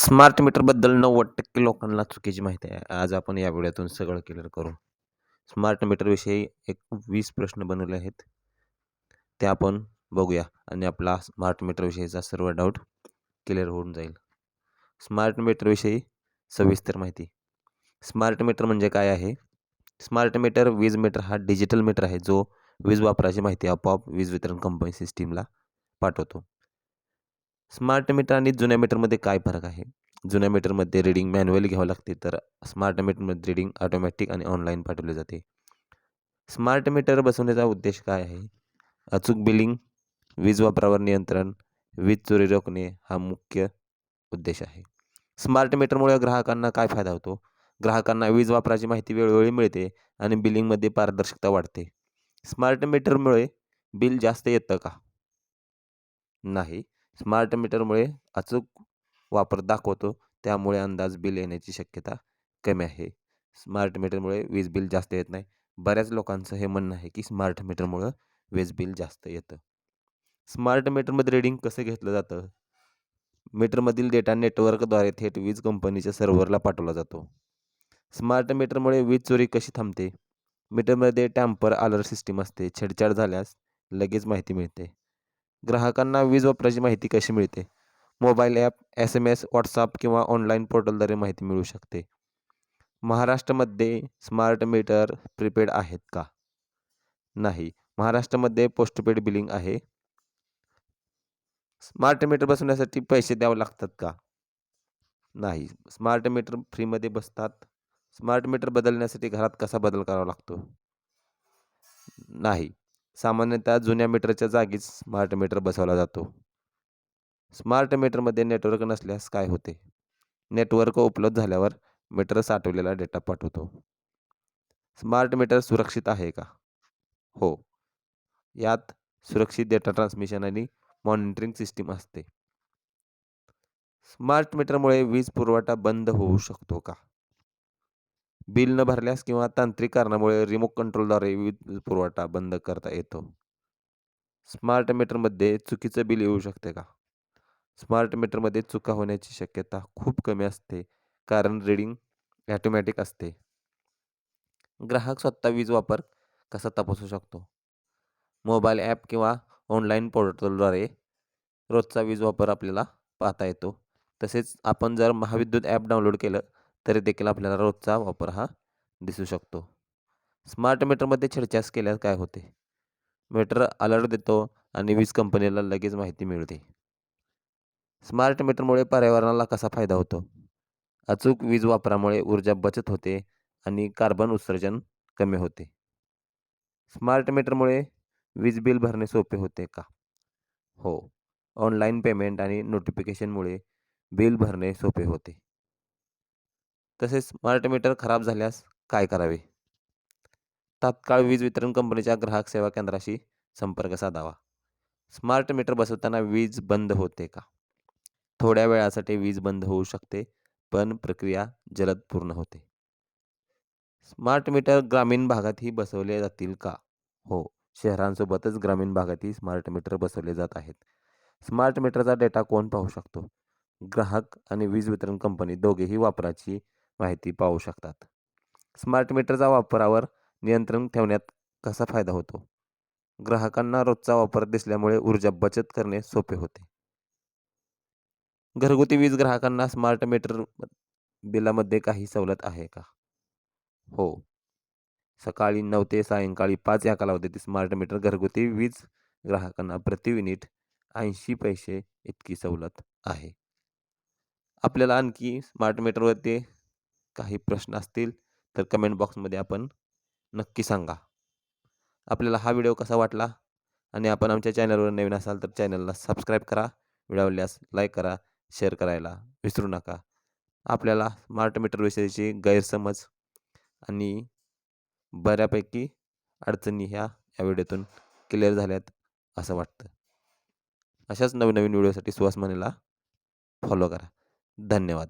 Smart मीटरबद्दल 90% लोकांना चुकीची माहिती आहे. आज आपण या व्हिडिओतून सगळं क्लिअर करू. स्मार्ट मीटरविषयी एक 20 प्रश्न बनवले आहेत. ते आपण बघूया आणि आपला स्मार्ट मीटरविषयीचा सर्व डाऊट क्लिअर होऊन जाईल. स्मार्ट मीटरविषयी सविस्तर माहिती. स्मार्ट मीटर म्हणजे काय आहे? स्मार्ट मीटर, वीज मीटर हा डिजिटल मीटर आहे, जो वीज वापराची माहिती आपोआप वीज वितरण कंपनी सिस्टीमला पाठवतो. स्मार्ट मीटर आणि जुन्या मीटरमध्ये काय फरक आहे? जुन्या मीटरमध्ये रीडिंग मॅन्युअली घ्यावं लागते, तर स्मार्ट मीटरमध्ये रीडिंग ऑटोमॅटिक आणि ऑनलाईन पाठवले जाते. स्मार्ट मीटर बसवण्याचा उद्देश काय आहे? अचूक बिलिंग, वीज वापरावर नियंत्रण, वीज चोरी रोखणे हा मुख्य उद्देश आहे. स्मार्ट मीटरमुळे ग्राहकांना काय फायदा होतो? ग्राहकांना वीज वापराची माहिती वेळोवेळी मिळते आणि बिलिंगमध्ये पारदर्शकता वाढते. स्मार्ट मीटरमुळे बिल जास्त येतं का? नाही. स्मार्ट मीटरमुळे अचूक वापर दाखवतो, त्यामुळे अंदाज बिल येण्याची शक्यता कमी आहे. स्मार्ट मीटरमुळे वीज बिल जास्त येत नाही. बऱ्याच लोकांचं हे म्हणणं आहे, की स्मार्ट मीटरमुळं वीज बिल जास्त येतं. स्मार्ट मीटरमध्ये रीडिंग कसं घेतलं जातं? मीटरमधील डेटा नेटवर्कद्वारे थेट वीज कंपनीच्या सर्व्हरला पाठवला जातो. स्मार्ट मीटरमुळे वीज चोरी कशी थांबते? मीटरमध्ये टॅम्पर अलर्ट सिस्टीम असते. छेडछाड झाल्यास लगेच माहिती मिळते. ग्राहकांना वीज वापराची माहिती कशी मिळते? मोबाईल ॲप, SMS, WhatsApp किंवा ऑनलाईन पोर्टलद्वारे माहिती मिळू शकते. महाराष्ट्रामध्ये स्मार्ट मीटर प्रीपेड आहेत का? नाही. महाराष्ट्रामध्ये पोस्टपेड बिलिंग आहे. स्मार्ट मीटर बसवण्यासाठी पैसे द्यावे लागतात का? नाही. स्मार्ट मीटर फ्रीमध्ये बसतात. स्मार्ट मीटर बदलण्यासाठी घरात कसा बदल करावा लागतो? नाही. सामान्यतः जुन्या मीटरच्या जागीच स्मार्ट मीटर बसवला जातो. स्मार्ट मीटरमध्ये नेटवर्क नसल्यास काय होते? नेटवर्क उपलब्ध झाल्यावर मीटर साठवलेला डेटा पाठवतो. स्मार्ट मीटर सुरक्षित आहे का? हो. यात सुरक्षित डेटा ट्रान्समिशन आणि मॉनिटरिंग सिस्टीम असते. स्मार्ट मीटरमुळे वीज पुरवठा बंद होऊ शकतो का? बिल न भरल्यास किंवा तांत्रिक कारणामुळे रिमोट कंट्रोलद्वारे वीज पुरवठा बंद करता येतो. स्मार्ट मीटरमध्ये चुकीचं बिल येऊ शकते का? स्मार्ट मीटरमध्ये चुका होण्याची शक्यता खूप कमी असते, कारण रीडिंग ऑटोमॅटिक असते. ग्राहक स्वतः वीज वापर कसा तपासू शकतो? मोबाईल ॲप किंवा ऑनलाईन पोर्टलद्वारे रोजचा वीज वापर आपल्याला पाहता येतो. तसेच आपण जर महाविद्युत ॲप डाउनलोड केलं तरी देखील आपल्याला रोजचा वापर हा दिसू शकतो. स्मार्ट मीटरमध्ये छेडछाड केल्यास काय होते? मीटर अलर्ट देतो आणि वीज कंपनीला लगेच माहिती मिळते. स्मार्ट मीटरमुळे पर्यावरणाला कसा फायदा होतो? अचूक वीज वापरामुळे ऊर्जा बचत होते आणि कार्बन उत्सर्जन कमी होते. स्मार्ट मीटरमुळे वीज बिल भरणे सोपे होते का? हो. ऑनलाईन पेमेंट आणि नोटिफिकेशनमुळे बिल भरणे सोपे होते. तसेच स्मार्ट मीटर खराब झाल्यास काय करावे? तात्काळ वीज वितरण कंपनीच्या ग्राहक सेवा केंद्राशी संपर्क साधावा. स्मार्ट मीटर बसवताना वीज बंद होते का? थोड्या वेळासाठी वीज बंद होऊ शकते, पण प्रक्रिया जलद पूर्ण होते. स्मार्ट मीटर ग्रामीण भागातही बसवले जातील का? हो. शहरांसोबतच ग्रामीण भागातही स्मार्ट मीटर बसवले जात आहेत. स्मार्ट मीटरचा डेटा कोण पाहू शकतो? ग्राहक आणि वीज वितरण कंपनी दोघेही वापराची माहिती पाहू शकतात. स्मार्ट मीटरचा वापरावर नियंत्रण ठेवण्यात कसा फायदा होतो? ग्राहकांना रोजचा वापर दिसल्यामुळे ऊर्जा बचत करणे सोपे होते. घरगुती वीज ग्राहकांना स्मार्ट मीटर बिलामध्ये काही सवलत आहे का? हो. सकाळी 9 ते सायंकाळी 5 या कालावधीत स्मार्ट मीटर घरगुती वीज ग्राहकांना प्रति युनिट 80 पैसे इतकी सवलत आहे. आपल्याला आणखी स्मार्ट मीटरवरती काही प्रश्न असतील तर कमेंट बॉक्समध्ये आपण नक्की सांगा. आपल्याला हा व्हिडिओ कसा वाटला आणि आपण आमच्या चॅनलवर नवीन असाल तर चॅनलला सबस्क्राईब करा. व्हिडिओ आवडल्यास लाईक करा, शेअर करायला विसरू नका. आपल्याला स्मार्ट मीटरविषयीची गैरसमज आणि बऱ्यापैकी अडचणी या व्हिडिओतून क्लिअर झाल्यात असं वाटतं. अशाच नवीन व्हिडिओसाठी सुहास मनेला फॉलो करा. धन्यवाद.